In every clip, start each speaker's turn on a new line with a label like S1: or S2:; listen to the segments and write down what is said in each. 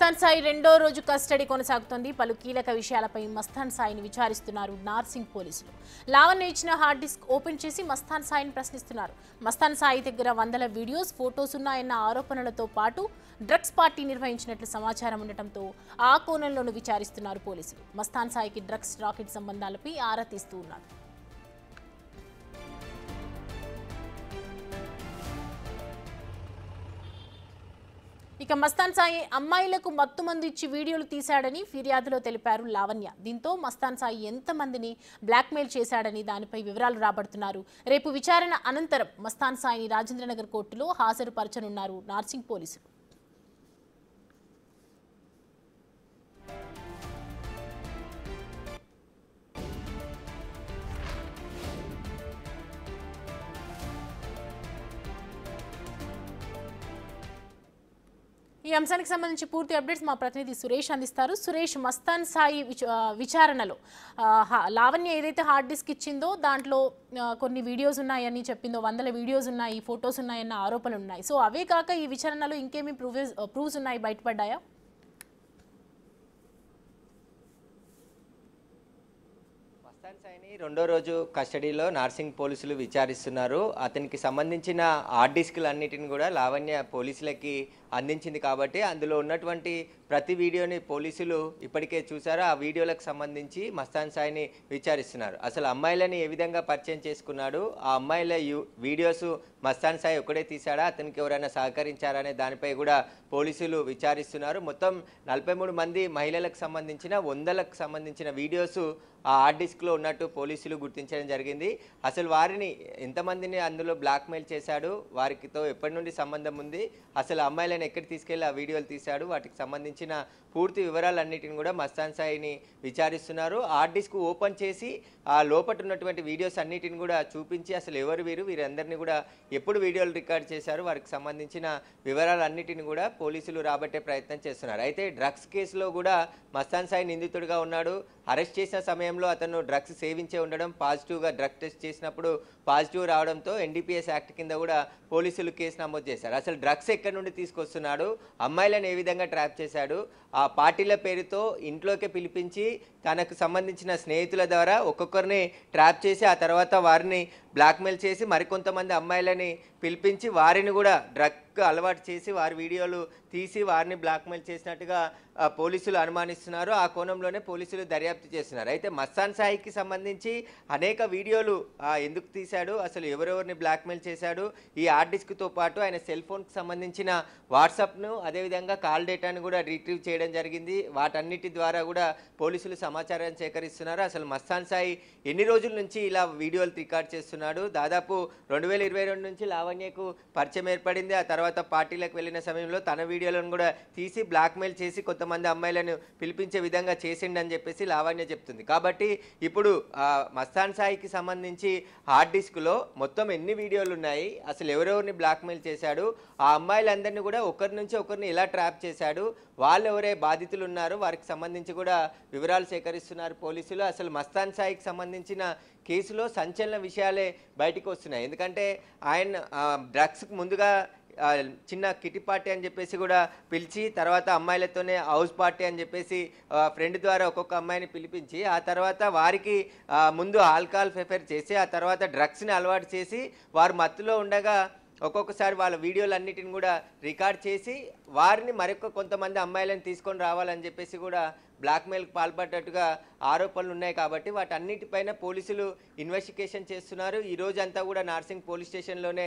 S1: మస్తాన్ సాయి రెండో రోజు కస్టడీ కొనసాగుతోంది. పలు కీలక విషయాలపై మస్తాన్ సాయిని విచారిస్తున్నారు నార్సింగ్ పోలీసులు. లావణ్య ఇచ్చిన హార్డ్ డిస్క్ ఓపెన్ చేసి మస్తాన్ సాయిని ప్రశ్నిస్తున్నారు. మస్తాన్ సాయి దగ్గర వందల వీడియోస్, ఫోటోస్ ఉన్నాయన్న ఆరోపణలతో పాటు డ్రగ్స్ పార్టీ నిర్వహించినట్లు సమాచారం ఉండటంతో ఆ కోణంలోనూ విచారిస్తున్నారు పోలీసులు. మస్తాన్ సాయికి డ్రగ్స్ రాకెట్ సంబంధాలపై ఆరా తీస్తూ ఉన్నారు. ఇక మస్తాన్ సాయి అమ్మాయిలకు మత్తుమందు ఇచ్చి వీడియోలు తీశాడని ఫిర్యాదులో తెలిపారు లావణ్య. దీంతో మస్తాన్ సాయి ఎంతమందిని బ్లాక్మెయిల్ చేశాడని దానిపై వివరాలు రాబడుతున్నారు. రేపు విచారణ అనంతరం మస్తాన్ సాయిని రాజేంద్రనగర్ కోర్టులో హాజరుపరచనున్నారు నార్సింగ్ పోలీసులు. ఈ అంశానికి సంబంధించి పూర్తి అప్డేట్స్ మా ప్రతినిధి సురేష్ అందిస్తారు. సురేష్, మస్తాన్ సాయి విచారణలో లావణ్య ఏదైతే హార్డ్ డిస్క్ ఇచ్చిందో దాంట్లో కొన్ని వీడియోస్ ఉన్నాయని చెప్పిందో, వందల వీడియోస్ ఉన్నాయి, ఫొటోస్ ఉన్నాయన్న ఆరోపణలు ఉన్నాయి. సో అవే కాక ఈ విచారణలో ఇంకేమి ప్రూఫ్స్ ఉన్నాయి, బయటపడ్డాయా?
S2: మస్తాన్ సాయిని రెండో రోజు కస్టడీలో నార్సింగ్ పోలీసులు విచారిస్తున్నారు. అతనికి సంబంధించిన హార్డ్ డిస్కులన్నిటిని కూడా లావణ్య పోలీసులకి అందించింది కాబట్టి అందులో ఉన్నటువంటి ప్రతి వీడియోని పోలీసులు ఇప్పటికే చూసారు. ఆ వీడియోలకు సంబంధించి మస్తాన్ సాయిని విచారిస్తున్నారు. అసలు అమ్మాయిలని ఏ విధంగా పరిచయం చేసుకున్నాడు, ఆ అమ్మాయిల వీడియోస్ మస్తాన్ సాయి ఒక్కడే తీశాడా, అతనికి ఎవరైనా సహకరించారా అనే దానిపై కూడా పోలీసులు విచారిస్తున్నారు. మొత్తం 43 మంది మహిళలకు సంబంధించిన వందలకు సంబంధించిన వీడియోస్ ఆ హార్డ్ డిస్క్లో ఉన్నట్టు పోలీసులు గుర్తించడం జరిగింది. అసలు వారిని ఎంతమందిని అందులో బ్లాక్మెయిల్ చేశాడు, వారితో ఎప్పటి నుండి సంబంధం ఉంది, అసలు అమ్మాయిలను ఎక్కడ తీసుకెళ్లి ఆ వీడియోలు తీశాడు, వాటికి సంబంధించిన పూర్తి వివరాలన్నిటిని కూడా మస్తాన్ సాయిని విచారిస్తున్నారు. హార్డ్ డిస్క్ ఓపెన్ చేసి ఆ లోపల ఉన్నటువంటి వీడియోస్ అన్నిటిని కూడా చూపించి అసలు ఎవరు వీరందరినీ కూడా ఎప్పుడు వీడియోలు రికార్డ్ చేశారు, వారికి సంబంధించిన వివరాలన్నిటిని కూడా పోలీసులు రాబట్టే ప్రయత్నం చేస్తున్నారు. అయితే డ్రగ్స్ కేసులో కూడా మస్తాన్ సాయి నిందితుడిగా ఉన్నాడు. అరెస్ట్ చేసిన సమయంలో అతను డ్రగ్స్ సేవించే ఉండడం, పాజిటివ్గా డ్రగ్ టెస్ట్ చేసినప్పుడు పాజిటివ్ రావడంతో ఎన్డీపీఎస్ యాక్ట్ కింద కూడా పోలీసులు కేసు నమోదు చేశారు. అసలు డ్రగ్స్ ఎక్కడి నుండి తీసుకొస్తున్నాడు, అమ్మాయిలను ఏ విధంగా ట్రాప్ చేశాడు, ఆ పార్టీల పేరుతో ఇంట్లోకి పిలిపించి తనకు సంబంధించిన స్నేహితుల ద్వారా ఒక్కొక్కరిని ట్రాప్ చేసి ఆ తర్వాత వారిని బ్లాక్మెయిల్ చేసి మరికొంతమంది అమ్మాయిలని పిలిపించి వారిని కూడా డ్రగ్ అలవాటు చేసి వారి వీడియోలు తీసి వారిని బ్లాక్మెయిల్ చేసినట్టుగా పోలీసులు అనుమానిస్తున్నారు. ఆ కోణంలోనే పోలీసులు దర్యాప్తు చేస్తున్నారు. అయితే మస్తాన్ సాయికి సంబంధించి అనేక వీడియోలు ఎందుకు తీశాడు, అసలు ఎవరెవరిని బ్లాక్మెయిల్ చేశాడు, ఈ హార్డ్ డిస్క్తో పాటు ఆయన సెల్ ఫోన్కి సంబంధించిన వాట్సాప్ను అదేవిధంగా కాల్ డేటాను కూడా రిట్రీవ్ చేయడం జరిగింది. వాటన్నిటి ద్వారా కూడా పోలీసులు సమాచారాన్ని సేకరిస్తున్నారు. అసలు మస్తాన్ సాయి ఎన్ని రోజుల నుంచి ఇలా వీడియోలు రికార్డ్ చేస్తున్నాడు, దాదాపు 2022 నుంచి లావణ్యకు పరిచయం ఏర్పడింది. ఆ తర్వాత పార్టీలకు వెళ్ళిన సమయంలో తన వీడియోలను కూడా తీసి బ్లాక్మెయిల్ చేసి కొంతమంది అమ్మాయిలను పిలిపించే విధంగా చేసిండని చెప్పేసి లావణ్య చెప్తుంది. కాబట్టి ఇప్పుడు మస్తాన్ సాయికి సంబంధించి హార్డ్ డిస్క్లో మొత్తం ఎన్ని వీడియోలు ఉన్నాయి, అసలు ఎవరెవరిని బ్లాక్మెయిల్ చేశాడు, ఆ అమ్మాయిలందరినీ కూడా ఒకరి నుంచి ఒకరిని ఎలా ట్రాప్ చేశాడు, వాళ్ళు ఎవరే బాధితులు ఉన్నారు, వారికి సంబంధించి కూడా వివరాలు సేకరిస్తున్నారు పోలీసులు. అసలు మస్తాన్ సాయికి సంబంధించిన కేసులో సంచలన విషయాలే బయటకు వస్తున్నాయి. ఎందుకంటే ఆయన డ్రగ్స్కి ముందుగా చిన్న కిటీ పార్టీ అని చెప్పేసి కూడా పిలిచి తర్వాత అమ్మాయిలతోనే హౌస్ పార్టీ అని చెప్పేసి ఫ్రెండ్ ద్వారా ఒక్కొక్క అమ్మాయిని పిలిపించి ఆ తర్వాత వారికి ముందు ఆల్కహాల్ ప్రిఫర్ చేసి ఆ తర్వాత డ్రగ్స్ని అలవాటు చేసి వారు మత్తులో ఉండగా ఒక్కొక్కసారి వాళ్ళ వీడియోలన్నిటిని కూడా రికార్డ్ చేసి వారిని మరొక కొంతమంది అమ్మాయిలను తీసుకొని రావాలని చెప్పేసి కూడా బ్లాక్మెయిల్కి పాల్పడ్డట్టుగా ఆరోపణలు ఉన్నాయి. కాబట్టి వాటన్నిటిపైన పోలీసులు ఇన్వెస్టిగేషన్ చేస్తున్నారు. ఈ రోజంతా కూడా నార్సింగ్ పోలీస్ స్టేషన్లోనే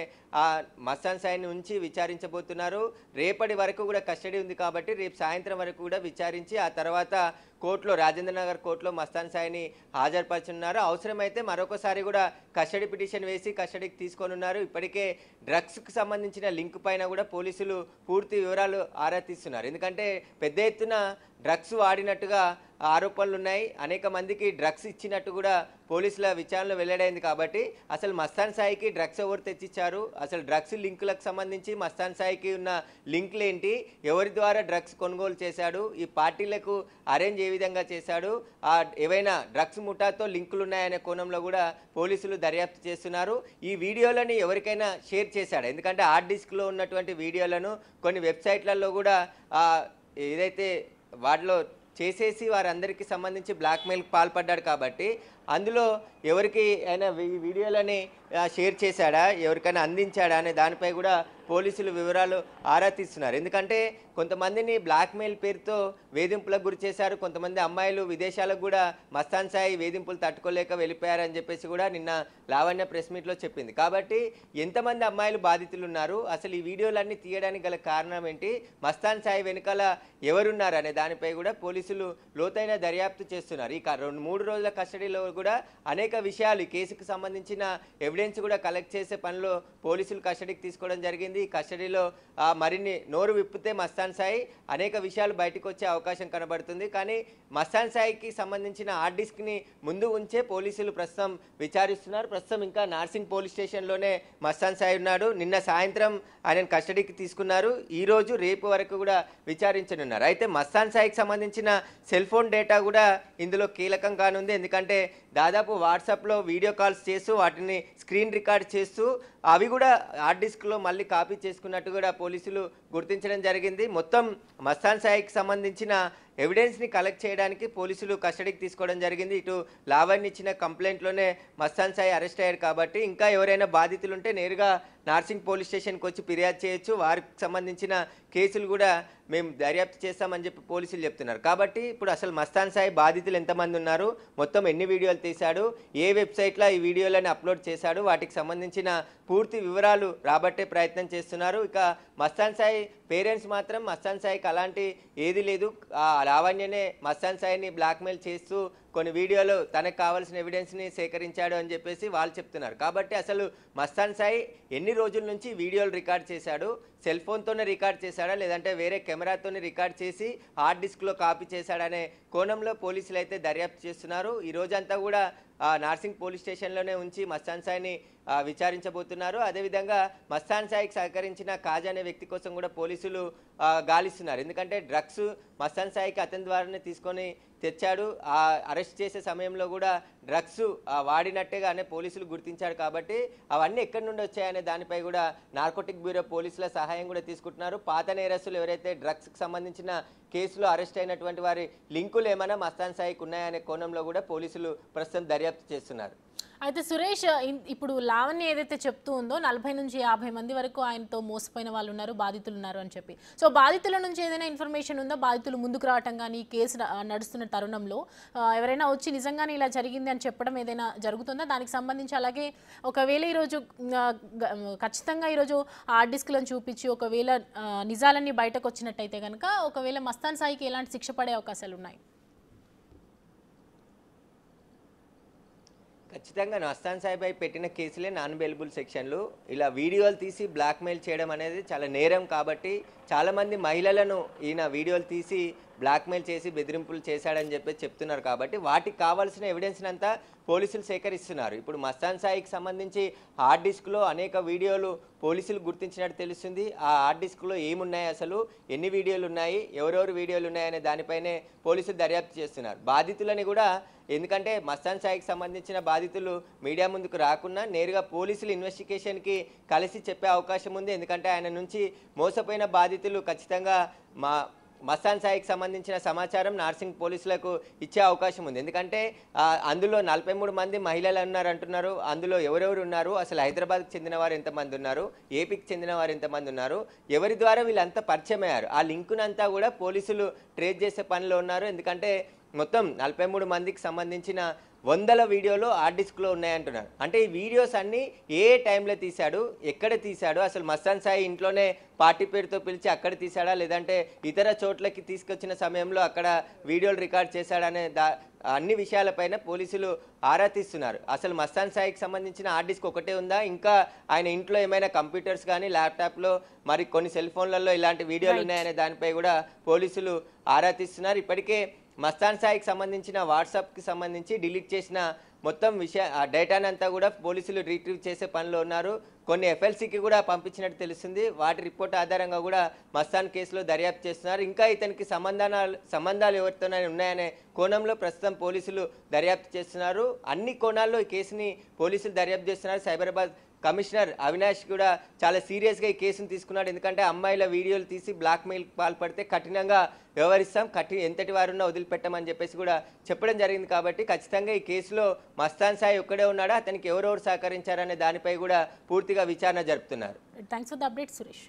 S2: మస్తాన్ సాయిని ఉంచి విచారించబోతున్నారు. రేపటి వరకు కూడా కస్టడీ ఉంది కాబట్టి రేపు సాయంత్రం వరకు కూడా విచారించి ఆ తర్వాత కోర్టులో రాజేంద్రనగర్ కోర్టులో మస్తాన్ సాయిని హాజరుపరచున్నారు. అవసరమైతే మరొకసారి కూడా కస్టడీ పిటిషన్ వేసి కస్టడీకి తీసుకొనున్నారు. ఇప్పటికే డ్రగ్స్కి సంబంధించిన లింక్ పైన కూడా పోలీసులు పూర్తి వివరాలు ఆరా తీస్తున్నారు. ఎందుకంటే పెద్ద ఎత్తున డ్రగ్స్ వాడినట్టుగా ఆరోపణలు ఉన్నాయి. అనేక మందికి డ్రగ్స్ ఇచ్చినట్టు కూడా పోలీసుల విచారణలో వెల్లడైంది. కాబట్టి అసలు మస్తాన్ సాయికి డ్రగ్స్ ఎవరు తెచ్చిచ్చారు, అసలు డ్రగ్స్ లింకులకు సంబంధించి మస్తాన్ సాయికి ఉన్న లింకులు ఏంటి, ఎవరి ద్వారా డ్రగ్స్ కొనుగోలు చేశాడు, ఈ పార్టీలకు అరేంజ్ ఏ విధంగా చేశాడు, ఏవైనా డ్రగ్స్ ముఠాతో లింకులు ఉన్నాయనే కోణంలో కూడా పోలీసులు దర్యాప్తు చేస్తున్నారు. ఈ వీడియోలని ఎవరికైనా షేర్ చేశాడు, ఎందుకంటే హార్డ్ డిస్క్లో ఉన్నటువంటి వీడియోలను కొన్ని వెబ్సైట్లలో కూడా ఏదైతే వాటిలో చేసేసి వారందరికీ సంబంధించి బ్లాక్మెయిల్కి పాల్పడ్డాడు కాబట్టి అందులో ఎవరికి అయినా వీడియోలని షేర్ చేశాడా, ఎవరికైనా అందించాడా అనే దానిపై కూడా పోలీసులు వివరాలు ఆరా తీస్తున్నారు. ఎందుకంటే కొంతమందిని బ్లాక్మెయిల్ పేరుతో వేధింపులకు గురి చేశారు. కొంతమంది అమ్మాయిలు విదేశాలకు కూడా మస్తాన్ సాయి వేధింపులు తట్టుకోలేక వెళ్ళిపోయారని చెప్పేసి కూడా నిన్న లావణ్య ప్రెస్ మీట్లో చెప్పింది. కాబట్టి ఎంతమంది అమ్మాయిలు బాధితులు ఉన్నారు, అసలు ఈ వీడియోలన్నీ తీయడానికి గల కారణం ఏంటి, మస్తాన్ సాయి వెనుకాల ఎవరున్నారు అనే దానిపై కూడా పోలీసులు లోతైన దర్యాప్తు చేస్తున్నారు. ఈ 2-3 రోజుల కస్టడీలో కూడా అనేక విషయాలు ఈ కేసుకు సంబంధించిన ఎవిడెన్స్ కూడా కలెక్ట్ చేసే పనిలో పోలీసులు కస్టడీకి తీసుకోవడం జరిగింది. ఈ కస్టడీలో మరిన్ని నోరు విప్పితే మస్తాన్ సాయి అనేక విషయాలు బయటకు వచ్చే అవకాశం కనబడుతుంది. కానీ మస్తాన్ సాయికి సంబంధించిన హార్డ్ డిస్క్ని ముందు ఉంచే పోలీసులు ప్రస్తుతం విచారిస్తున్నారు. ప్రస్తుతం ఇంకా నార్సింగ్ పోలీస్ స్టేషన్లోనే మస్తాన్ సాయి ఉన్నాడు. నిన్న సాయంత్రం ఆయనను కస్టడీకి తీసుకున్నారు. ఈరోజు రేపు వరకు కూడా విచారించనున్నారు. అయితే మస్తాన్ సాయికి సంబంధించిన సెల్ ఫోన్ డేటా కూడా ఇందులో కీలకం కానుంది. ఎందుకంటే దాదాపు వాట్సాప్లో వీడియో కాల్స్ చేస్తూ వాటిని స్క్రీన్ రికార్డ్ చేస్తూ అవి కూడా హార్డ్ డిస్క్లో మళ్ళీ కాపీ చేసుకున్నట్టు కూడా పోలీసులు గుర్తించడం జరిగింది. మొత్తం మస్తాన్ సాయికి సంబంధించిన ఎవిడెన్స్ని కలెక్ట్ చేయడానికి పోలీసులు కస్టడీకి తీసుకోవడం జరిగింది. ఇటు లావణ్య ఇచ్చిన కంప్లైంట్లోనే మస్తాన్ సాయి అరెస్ట్ అయ్యారు కాబట్టి ఇంకా ఎవరైనా బాధితులు ఉంటే నేరుగా నార్సింగ్ పోలీస్ స్టేషన్కి వచ్చి ఫిర్యాదు చేయొచ్చు. వారికి సంబంధించిన కేసులు కూడా మేము దర్యాప్తు చేస్తామని చెప్పి పోలీసులు చెప్తున్నారు. కాబట్టి ఇప్పుడు అసలు మస్తాన్ సాయి బాధితులు ఎంతమంది ఉన్నారు, మొత్తం ఎన్ని వీడియోలు తీశాడు, ఏ వెబ్సైట్లో ఈ వీడియోలను అప్లోడ్ చేశాడు, వాటికి సంబంధించిన పూర్తి వివరాలు రాబట్టే ప్రయత్నం చేస్తున్నారు. ఇక మస్తాన్ సాయి పేరెంట్స్ మాత్రం మస్తాన్ సాయికి అలాంటి ఏది లేదు, లావణ్యనే మస్తాన్ సాయిని బ్లాక్మెయిల్ చేస్తూ కొన్ని వీడియోలు తనకు కావాల్సిన ఎవిడెన్స్ని సేకరించాడు అని చెప్పేసి వాళ్ళు చెప్తున్నారు. కాబట్టి అసలు మస్తాన్ సాయి ఎన్ని రోజుల నుంచి వీడియోలు రికార్డ్ చేశాడు, సెల్ ఫోన్తోనే రికార్డ్ చేశాడా లేదంటే వేరే కెమెరాతోనే రికార్డ్ చేసి హార్డ్ డిస్క్లో కాపీ చేశాడనే కోణంలో పోలీసులు అయితే దర్యాప్తు చేస్తున్నారు. ఈ రోజంతా కూడా నార్సింగ్ పోలీస్ స్టేషన్లోనే ఉంచి మస్తాన్ సాయిని విచారించబోతున్నారు. అదేవిధంగా మస్తాన్ సాయికి సహకరించిన కాజా అనే వ్యక్తి కోసం కూడా పోలీసులు గాలిస్తున్నారు. ఎందుకంటే డ్రగ్స్ మస్తాన్ సాయికి అతని ద్వారానే తీసుకొని తెచ్చాడు. అరెస్ట్ చేసే సమయంలో కూడా డ్రగ్స్ వాడినట్టేగానే పోలీసులు గుర్తించారు. కాబట్టి అవన్నీ ఎక్కడి నుండి వచ్చాయనే దానిపై కూడా నార్కోటిక్ బ్యూరో పోలీసుల సహాయం కూడా తీసుకుంటున్నారు. పాత నేరస్తులు ఎవరైతే డ్రగ్స్కి సంబంధించిన కేసులో అరెస్ట్ అయినటువంటి వారి లింకులు ఏమైనా మస్తాన్ సాయికి ఉన్నాయనే కోణంలో కూడా పోలీసులు ప్రస్తుతం దర్యాప్తు చేస్తున్నారు.
S1: అయితే సురేష్, ఇప్పుడు లావణ్య ఏదైతే చెప్తూ ఉందో 40 నుంచి 50 మంది వరకు ఆయనతో మోసపోయిన వాళ్ళు ఉన్నారు, బాధితులు ఉన్నారు అని చెప్పి, సో బాధితుల నుంచి ఏదైనా ఇన్ఫర్మేషన్ ఉందా, బాధితులు ముందుకు రావటం కానీ కేసు నడుస్తున్న తరుణంలో ఎవరైనా వచ్చి నిజంగానే ఇలా జరిగింది అని చెప్పడం ఏదైనా జరుగుతుందా దానికి సంబంధించి? అలాగే ఒకవేళ ఈరోజు ఖచ్చితంగా ఈరోజు హార్డ్ డిస్క్లను చూపించి ఒకవేళ నిజాలన్నీ బయటకు వచ్చినట్టయితే కనుక ఒకవేళ మస్తాన్ సాయికి ఎలాంటి శిక్ష పడే అవకాశాలు ఉన్నాయి?
S2: ఖచ్చితంగా మస్తాన్ సాయిపై పెట్టిన కేసులే నాన్ బెయిలబుల్ సెక్షన్లు. ఇలా వీడియోలు తీసి బ్లాక్మెయిల్ చేయడం అనేది చాలా నేరం. కాబట్టి చాలామంది మహిళలను ఈయన వీడియోలు తీసి బ్లాక్మెయిల్ చేసి బెదిరింపులు చేశాడని చెప్పి చెప్తున్నారు. కాబట్టి వాటికి కావాల్సిన ఎవిడెన్స్ అంతా పోలీసులు సేకరిస్తున్నారు. ఇప్పుడు మస్తాన్ సాయికి సంబంధించి హార్డ్ డిస్క్లో అనేక వీడియోలు పోలీసులు గుర్తించినట్టు తెలుస్తుంది. ఆ హార్డ్ డిస్క్లో ఏమున్నాయి, అసలు ఎన్ని వీడియోలు ఉన్నాయి, ఎవరెవరు వీడియోలు ఉన్నాయనే దానిపైనే పోలీసులు దర్యాప్తు చేస్తున్నారు. బాధితులని కూడా, ఎందుకంటే మస్తాన్ సాయికి సంబంధించిన బాధితులు మీడియా ముందుకు రాకుండా నేరుగా పోలీసులు ఇన్వెస్టిగేషన్కి కలిసి చెప్పే అవకాశం ఉంది. ఎందుకంటే ఆయన నుంచి మోసపోయిన బాధితులు ఖచ్చితంగా మస్తాన్ సాయికి సంబంధించిన సమాచారం నార్సింగ్ పోలీసులకు ఇచ్చే అవకాశం ఉంది. ఎందుకంటే అందులో 43 మంది మహిళలు అంటున్నారు. అందులో ఎవరెవరు ఉన్నారు, అసలు హైదరాబాద్కి చెందిన వారు ఎంతమంది ఉన్నారు, ఏపీకి చెందిన వారు ఎంతమంది ఉన్నారు, ఎవరి ద్వారా వీళ్ళంతా పరిచయం అయ్యారు, ఆ లింకునంతా కూడా పోలీసులు ట్రేస్ చేసే పనిలో ఉన్నారు. ఎందుకంటే మొత్తం 43 మందికి సంబంధించిన 100 వీడియోలు హార్డ్ డిస్క్లో ఉన్నాయంటున్నారు. అంటే ఈ వీడియోస్ అన్నీ ఏ టైంలో తీశాడు, ఎక్కడ తీశాడు, అసలు మస్తాన్ సాయి ఇంట్లోనే పార్టీ పేరుతో పిలిచి అక్కడ తీశాడా లేదంటే ఇతర చోట్లకి తీసుకొచ్చిన సమయంలో అక్కడ వీడియోలు రికార్డ్ చేశాడనే అన్ని విషయాలపైన పోలీసులు ఆరా తీస్తున్నారు. అసలు మస్తాన్ సాయికి సంబంధించిన హార్డ్ డిస్క్ ఒకటే ఉందా, ఇంకా ఆయన ఇంట్లో ఏమైనా కంప్యూటర్స్ కానీ ల్యాప్టాప్లో మరి కొన్ని సెల్ ఫోన్లలో ఇలాంటి వీడియోలు ఉన్నాయనే దానిపై కూడా పోలీసులు ఆరా తీస్తున్నారు. ఇప్పటికే మస్తాన్ సాయికి సంబంధించిన వాట్సాప్కి సంబంధించి డిలీట్ చేసిన మొత్తం డేటానంతా కూడా పోలీసులు రిట్రీవ్ చేసే పనిలో ఉన్నారు. కొన్ని ఎఫ్ఎల్సీకి కూడా పంపించినట్టు తెలుస్తుంది. వాటి రిపోర్ట్ ఆధారంగా కూడా మస్తాన్ కేసులో దర్యాప్తు చేస్తున్నారు. ఇంకా ఇతనికి సంబంధాలు ఎవరితోనైనా ఉన్నాయనే కోణంలో ప్రస్తుతం పోలీసులు దర్యాప్తు చేస్తున్నారు. అన్ని కోణాల్లో ఈ కేసుని పోలీసులు దర్యాప్తు చేస్తున్నారు. సైబరాబాద్ కమిషనర్ అవినాష్ కూడా చాలా సీరియస్గా ఈ కేసును తీసుకున్నాడు. ఎందుకంటే అమ్మాయిల వీడియోలు తీసి బ్లాక్మెయిల్ పాల్పడితే కఠినంగా వ్యవహరిస్తాం, ఎంతటి వారున్నా వదిలిపెట్టమని చెప్పేసి కూడా చెప్పడం జరిగింది. కాబట్టి ఖచ్చితంగా ఈ కేసులో మస్తాన్ సాయి ఒక్కడే ఉన్నాడా, అతనికి ఎవరెవరు సహకరించారనే దానిపై కూడా పూర్తిగా విచారణ జరుపుతున్నారు.
S1: Thanks for the update Suresh.